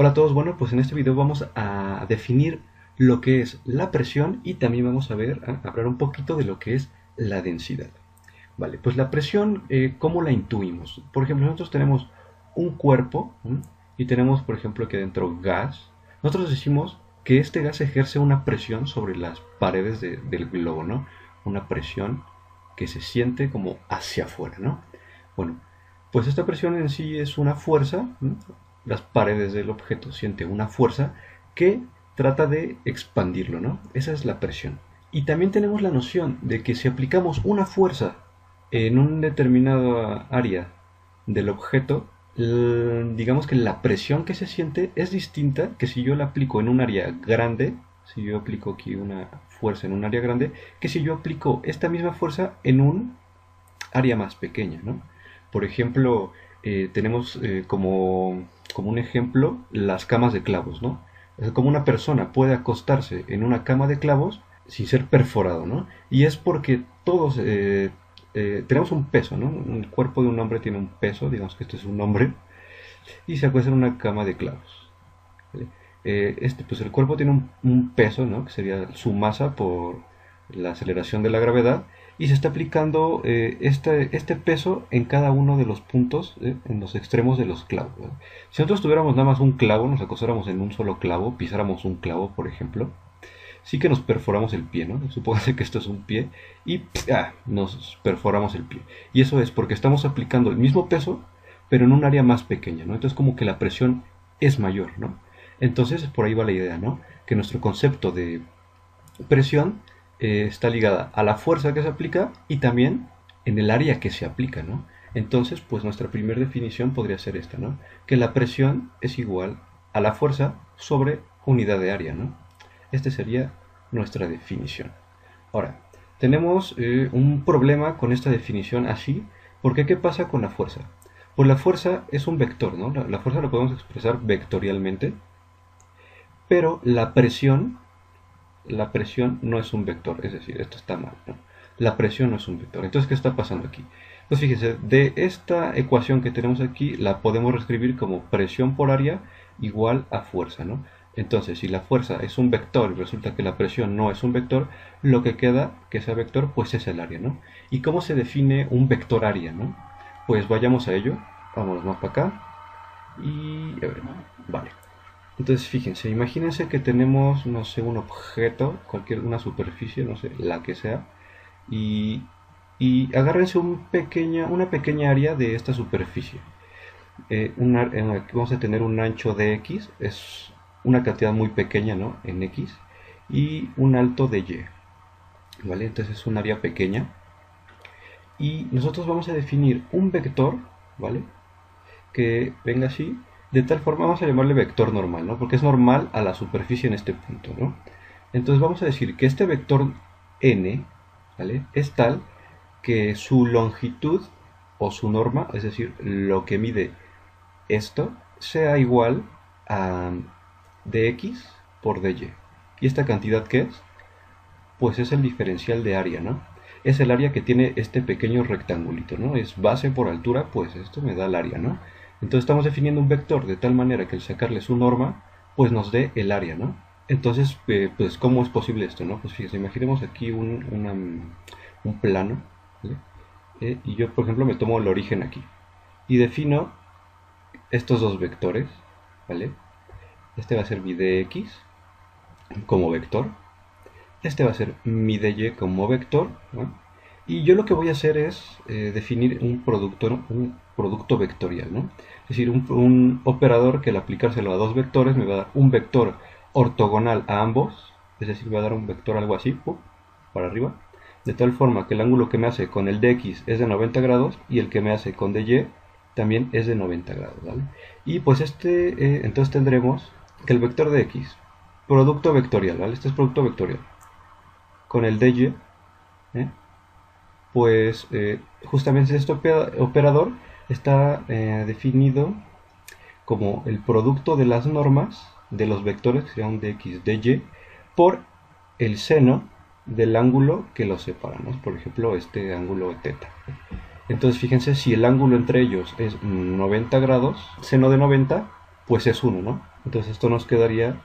Hola a todos, bueno, pues en este video vamos a definir lo que es la presión y también vamos a hablar un poquito de lo que es la densidad. Vale, pues la presión, ¿cómo la intuimos? Por ejemplo, nosotros tenemos un cuerpo, ¿m? Y tenemos, por ejemplo, aquí adentro gas. Nosotros decimos que este gas ejerce una presión sobre las paredes del globo, ¿no? Una presión que se siente como hacia afuera, ¿no? Bueno, pues esta presión en sí es una fuerza, ¿m? Las paredes del objeto sienten una fuerza que trata de expandirlo, ¿no? Esa es la presión. Y también tenemos la noción de que si aplicamos una fuerza en una determinada área del objeto, digamos que la presión que se siente es distinta que si yo la aplico en un área grande, si yo aplico aquí una fuerza en un área grande, que si yo aplico esta misma fuerza en un área más pequeña, ¿no? Por ejemplo, tenemos como un ejemplo las camas de clavos, ¿no? Es como una persona puede acostarse en una cama de clavos sin ser perforado, ¿no? Y es porque todos tenemos un peso, ¿no? El cuerpo de un hombre tiene un peso, digamos que este es un hombre, y se acuesta en una cama de clavos. ¿Vale? Pues el cuerpo tiene un peso, ¿no? Que sería su masa por la aceleración de la gravedad, y se está aplicando este peso en cada uno de los puntos, en los extremos de los clavos, ¿vale? Si nosotros tuviéramos nada más un clavo, nos acostáramos en un solo clavo, pisáramos un clavo, por ejemplo, sí que nos perforamos el pie, ¿no? Supóngase que esto es un pie y nos perforamos el pie. Y eso es porque estamos aplicando el mismo peso, pero en un área más pequeña, ¿no? Entonces como que la presión es mayor, ¿no? Entonces por ahí va la idea, ¿no? Que nuestro concepto de presión está ligada a la fuerza que se aplica y también en el área que se aplica, ¿no? Entonces, pues nuestra primera definición podría ser esta, ¿no? Que la presión es igual a la fuerza sobre unidad de área, ¿no? Esta sería nuestra definición. Ahora, tenemos un problema con esta definición así, porque ¿qué pasa con la fuerza? Pues la fuerza es un vector, ¿no? La fuerza la podemos expresar vectorialmente, pero la presión no es un vector, es decir, esto está mal, ¿no? La presión no es un vector. Entonces, ¿qué está pasando aquí? Pues fíjense, de esta ecuación que tenemos aquí, la podemos reescribir como presión por área igual a fuerza, ¿no? Entonces, si la fuerza es un vector y resulta que la presión no es un vector, lo que queda que sea vector, pues es el área, ¿no? ¿Y cómo se define un vector área, no? Pues vayamos a ello, vámonos más para acá, y a ver, vale. Entonces fíjense, imagínense que tenemos, no sé, un objeto, una superficie, no sé, la que sea, y, y agárrense una pequeña área de esta superficie. En la que vamos a tener un ancho de x, es una cantidad muy pequeña, ¿no? En x, y un alto de y, ¿vale? Entonces es un área pequeña. Y nosotros vamos a definir un vector, ¿vale? Que venga así, de tal forma vamos a llamarle vector normal, ¿no? Porque es normal a la superficie en este punto, ¿no? Entonces vamos a decir que este vector n, ¿vale? Es tal que su longitud o su norma, es decir, lo que mide esto, sea igual a dx por dy. ¿Y esta cantidad qué es? Pues es el diferencial de área, ¿no? Es el área que tiene este pequeño rectangulito, ¿no? Es base por altura, pues esto me da el área, ¿no? Entonces estamos definiendo un vector de tal manera que al sacarle su norma, pues nos dé el área, ¿no? Entonces, pues ¿cómo es posible esto, no? Pues fíjense, imaginemos aquí un plano, ¿vale? Y yo, por ejemplo, me tomo el origen aquí y defino estos dos vectores, ¿vale? Este va a ser mi dx como vector, este va a ser mi dy como vector, ¿no? Y yo lo que voy a hacer es definir un producto, ¿no? Un producto vectorial, ¿no? Es decir, un operador que al aplicárselo a dos vectores me va a dar un vector ortogonal a ambos, es decir, me va a dar un vector algo así, para arriba, de tal forma que el ángulo que me hace con el dx es de 90 grados y el que me hace con dy también es de 90 grados, ¿vale? Y pues entonces tendremos que el vector de x, producto vectorial, ¿vale? Este es producto vectorial, con el dy, pues justamente este operador está definido como el producto de las normas de los vectores, que sean dx, dy, por el seno del ángulo que los separa, ¿no? Por ejemplo, este ángulo θ. Entonces fíjense, si el ángulo entre ellos es 90 grados, seno de 90, pues es 1, ¿no? Entonces esto nos quedaría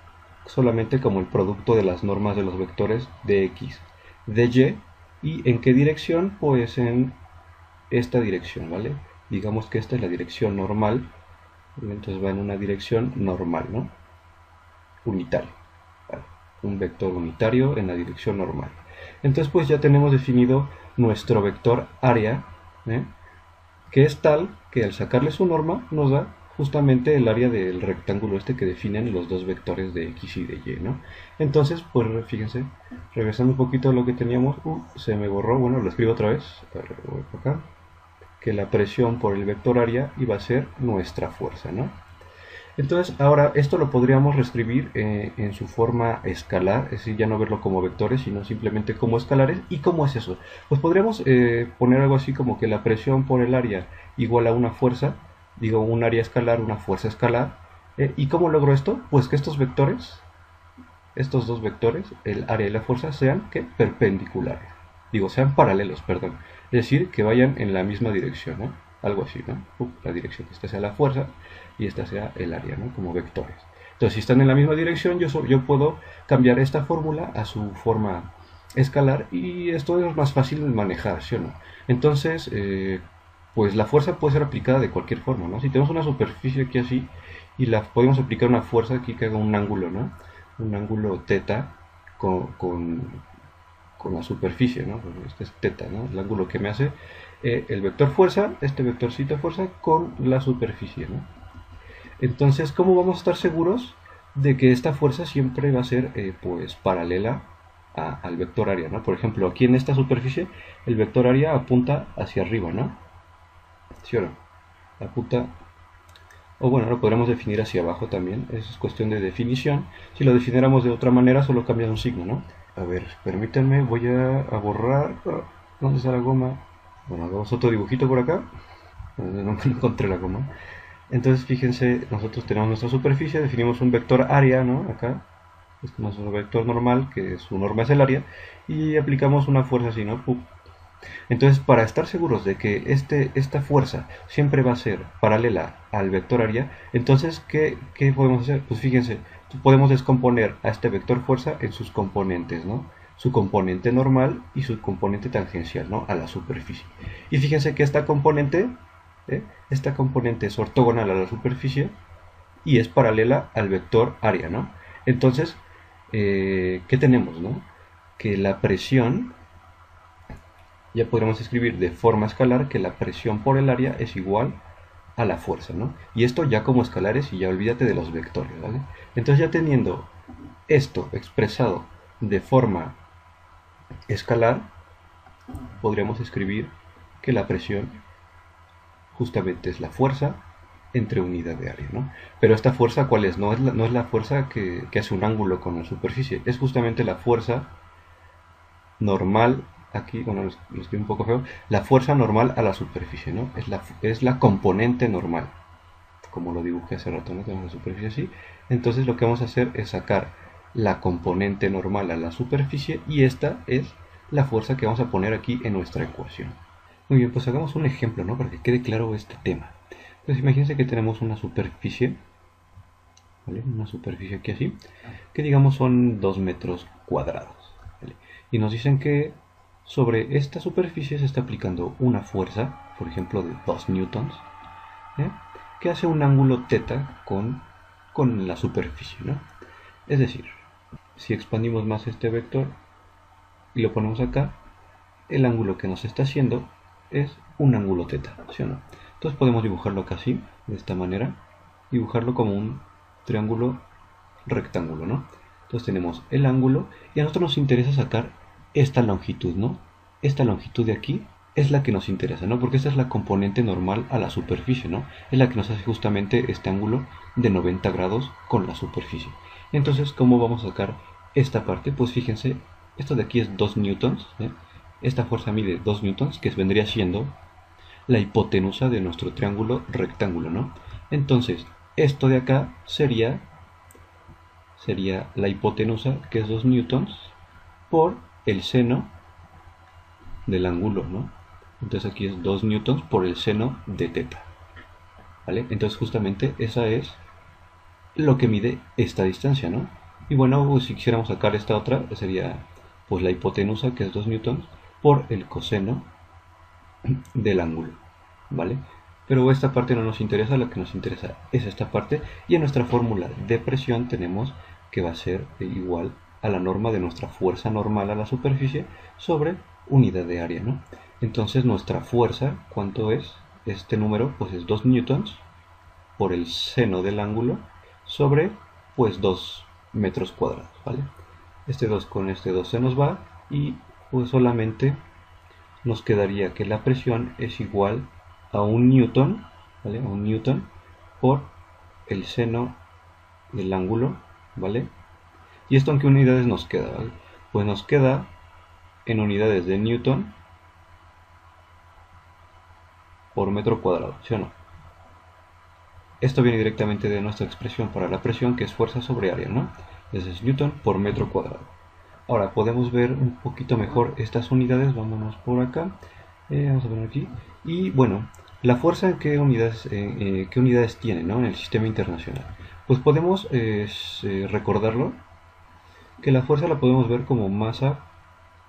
solamente como el producto de las normas de los vectores de x, de y en qué dirección, pues en esta dirección, ¿vale? Digamos que esta es la dirección normal, entonces va en una dirección normal, ¿no? Unitario, ¿vale? Un vector unitario en la dirección normal. Entonces pues ya tenemos definido nuestro vector área, ¿eh? Que es tal que al sacarle su norma nos da justamente el área del rectángulo este que definen los dos vectores de x y de y, ¿no? Entonces, pues fíjense, regresando un poquito a lo que teníamos, se me borró, bueno, lo escribo otra vez, a ver, voy por acá, que la presión por el vector área iba a ser nuestra fuerza, ¿no? Entonces, ahora esto lo podríamos reescribir en su forma escalar, es decir, ya no verlo como vectores, sino simplemente como escalares. ¿Y cómo es eso? Pues podríamos poner algo así como que la presión por el área igual a una fuerza, digo, un área escalar, una fuerza escalar. ¿Y cómo logro esto? Pues que estos vectores, estos dos vectores, el área y la fuerza, sean ¿qué? Perpendiculares. Digo, sean paralelos, perdón. Es decir, que vayan en la misma dirección, ¿no? Algo así, ¿no? La dirección, esta sea la fuerza y esta sea el área, ¿no? Como vectores. Entonces, si están en la misma dirección, yo puedo cambiar esta fórmula a su forma escalar y esto es más fácil de manejar, ¿sí o no? Entonces, pues la fuerza puede ser aplicada de cualquier forma, ¿no? Si tenemos una superficie aquí así y la podemos aplicar una fuerza aquí que haga un ángulo, ¿no? Un ángulo teta con la superficie, ¿no? Este es teta, ¿no? El ángulo que me hace el vector fuerza, este vectorcito fuerza con la superficie, ¿no? Entonces, ¿cómo vamos a estar seguros de que esta fuerza siempre va a ser pues paralela al vector área, ¿no? Por ejemplo, aquí en esta superficie el vector área apunta hacia arriba, ¿no? ¿Sí o no? Apunta, o bueno, lo podremos definir hacia abajo también, eso es cuestión de definición. Si lo definiéramos de otra manera, solo cambia un signo, ¿no? A ver, permítanme, voy a borrar. ¿Dónde está la goma? Bueno, hagamos otro dibujito por acá. No encontré la goma. Entonces, fíjense, nosotros tenemos nuestra superficie, definimos un vector área, ¿no? Acá. Este es nuestro vector normal, que su norma es el área. Y aplicamos una fuerza así, ¿no? Entonces, para estar seguros de que esta fuerza siempre va a ser paralela al vector área, entonces, ¿qué podemos hacer? Pues fíjense, podemos descomponer a este vector fuerza en sus componentes, ¿no? Su componente normal y su componente tangencial, ¿no? A la superficie. Y fíjense que esta componente es ortogonal a la superficie y es paralela al vector área, ¿no? Entonces, ¿qué tenemos, no? Que la presión, ya podremos escribir de forma escalar que la presión por el área es igual a la fuerza, ¿no? Y esto ya como escalares y ya olvídate de los vectores, ¿vale? Entonces ya teniendo esto expresado de forma escalar, podríamos escribir que la presión justamente es la fuerza entre unidad de área, ¿no? Pero esta fuerza, ¿cuál es? No es la fuerza que hace un ángulo con la superficie, es justamente la fuerza normal, aquí, bueno, lo escribo un poco feo, la fuerza normal a la superficie, ¿no? Es la componente normal, como lo dibujé hace rato, ¿no? Tenemos la superficie así, entonces lo que vamos a hacer es sacar la componente normal a la superficie y esta es la fuerza que vamos a poner aquí en nuestra ecuación. Muy bien, pues hagamos un ejemplo, ¿no? Para que quede claro este tema. Pues imagínense que tenemos una superficie, ¿vale? Una superficie aquí así, que digamos son 2 metros cuadrados, ¿vale? Y nos dicen que sobre esta superficie se está aplicando una fuerza, por ejemplo de 2 newtons, ¿eh? Que hace un ángulo teta con la superficie, ¿no? Es decir, si expandimos más este vector y lo ponemos acá, el ángulo que nos está haciendo es un ángulo teta, ¿sí o no? Entonces podemos dibujarlo acá así, de esta manera, dibujarlo como un triángulo rectángulo, ¿no? Entonces tenemos el ángulo y a nosotros nos interesa sacar esta longitud, ¿no? Esta longitud de aquí es la que nos interesa, ¿no? Porque esta es la componente normal a la superficie, ¿no? Es la que nos hace justamente este ángulo de 90 grados con la superficie. Entonces, ¿cómo vamos a sacar esta parte? Pues fíjense, esto de aquí es 2 newtons, ¿eh? Esta fuerza mide 2 newtons, que vendría siendo la hipotenusa de nuestro triángulo rectángulo, ¿no? Entonces, esto de acá sería la hipotenusa, que es 2 newtons, por el seno del ángulo, ¿no? Entonces aquí es 2 newtons por el seno de teta, ¿vale? Entonces justamente esa es lo que mide esta distancia, ¿no? Y bueno, pues si quisiéramos sacar esta otra, sería pues la hipotenusa, que es 2 newtons, por el coseno del ángulo, ¿vale? Pero esta parte no nos interesa, lo que nos interesa es esta parte, y en nuestra fórmula de presión tenemos que va a ser igual a la norma de nuestra fuerza normal a la superficie sobre unidad de área, ¿no? Entonces nuestra fuerza, ¿cuánto es? Este número pues es 2 newtons por el seno del ángulo sobre pues 2 metros cuadrados, ¿vale? Este 2 con este 2 se nos va y pues solamente nos quedaría que la presión es igual a un newton, ¿vale? A un newton por el seno del ángulo, ¿vale? ¿Y esto en qué unidades nos queda? ¿Vale? Pues nos queda en unidades de newton por metro cuadrado, ¿sí o no? Esto viene directamente de nuestra expresión para la presión, que es fuerza sobre área, ¿no? Entonces es newton por metro cuadrado. Ahora podemos ver un poquito mejor estas unidades, vámonos por acá, vamos a poner aquí, y bueno, la fuerza en qué unidades tiene, ¿no? En el sistema internacional. Pues podemos recordarlo, que la fuerza la podemos ver como masa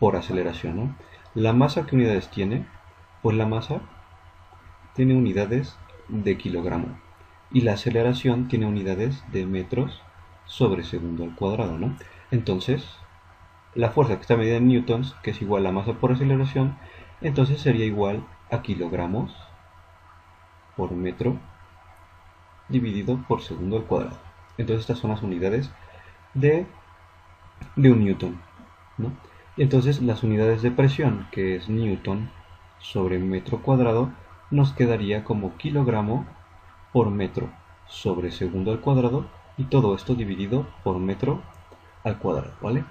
por aceleración, ¿no? La masa, ¿qué unidades tiene? Pues la masa tiene unidades de kilogramo y la aceleración tiene unidades de metros sobre segundo al cuadrado, ¿no? Entonces, la fuerza que está medida en newtons, que es igual a masa por aceleración, entonces sería igual a kilogramos por metro dividido por segundo al cuadrado. Entonces estas son las unidades de un newton, ¿no? Y entonces las unidades de presión, que es newton sobre metro cuadrado, nos quedaría como kilogramo por metro sobre segundo al cuadrado, y todo esto dividido por metro al cuadrado, ¿vale?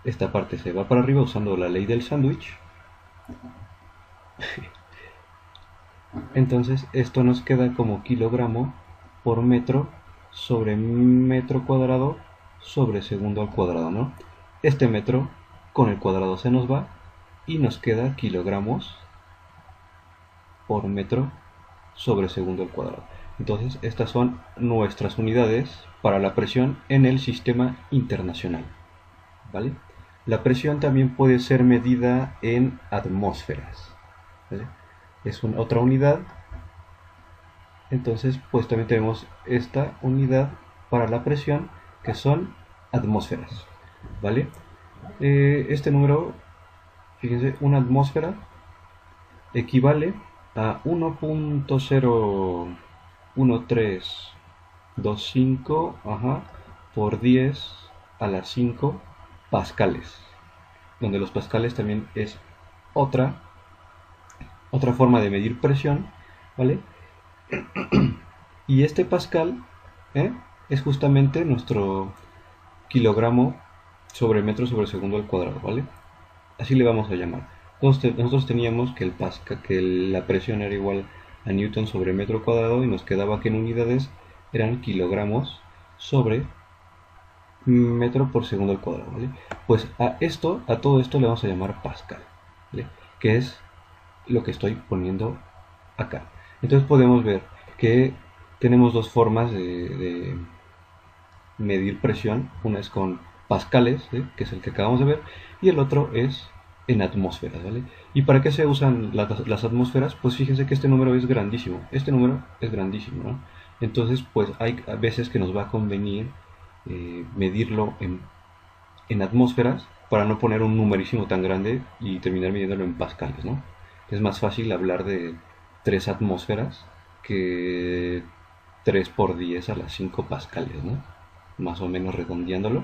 Esta parte se va para arriba usando la ley del sándwich. Entonces esto nos queda como kilogramo por metro sobre metro cuadrado sobre segundo al cuadrado, ¿no? Este metro con el cuadrado se nos va y nos queda kilogramos por metro sobre segundo al cuadrado. Entonces estas son nuestras unidades para la presión en el sistema internacional, ¿vale? La presión también puede ser medida en atmósferas, ¿vale? Es otra unidad. Entonces pues también tenemos esta unidad para la presión, que son atmósferas, ¿vale? Este número, fíjense, una atmósfera equivale a 1.01325 por 10 a la 5 pascales, donde los pascales también es otra forma de medir presión, ¿vale? Y este pascal es justamente nuestro kilogramo sobre metro sobre segundo al cuadrado, ¿vale? Así le vamos a llamar. Nosotros teníamos que la presión era igual a newton sobre metro cuadrado, y nos quedaba que en unidades eran kilogramos sobre metro por segundo al cuadrado, ¿vale? Pues a todo esto le vamos a llamar pascal, ¿vale? Que es lo que estoy poniendo acá. Entonces podemos ver que tenemos dos formas de medir presión. Una es con pascales, que es el que acabamos de ver, y el otro es en atmósferas, ¿vale? ¿Y para qué se usan las atmósferas? Pues fíjense que este número es grandísimo. Este número es grandísimo, ¿no? Entonces, pues hay veces que nos va a convenir medirlo en atmósferas para no poner un numerísimo tan grande y terminar midiéndolo en pascales, ¿no? Es más fácil hablar de 3 atmósferas que 3 por 10 a las 5 pascales, ¿no? Más o menos redondeándolo,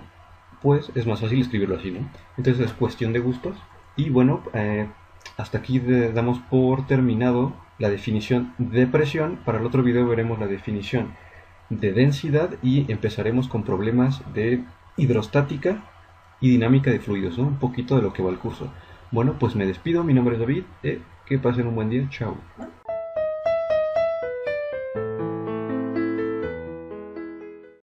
pues es más fácil escribirlo así, ¿no? Entonces es cuestión de gustos. Y bueno, hasta aquí damos por terminado la definición de presión. Para el otro video veremos la definición de densidad y empezaremos con problemas de hidrostática y dinámica de fluidos, ¿no? Un poquito de lo que va el curso. Bueno, pues me despido, mi nombre es David, que pasen un buen día, chao.